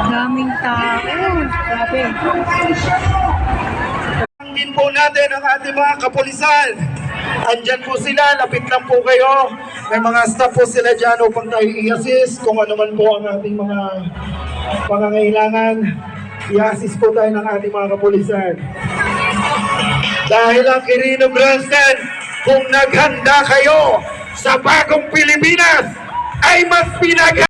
Daming tao. Grabe. Din po natin ang ating mga kapulisan. Andyan po sila, lapit lang po kayo. May mga staff po sila dyan upang tayo i-assist kung ano man po ang ating mga pangangailangan. I-assist po tayo ng ating mga kapulisan. Dahil ang Quirino Grandstand, kung naghanda kayo sa bagong Pilipinas, ay mas pinag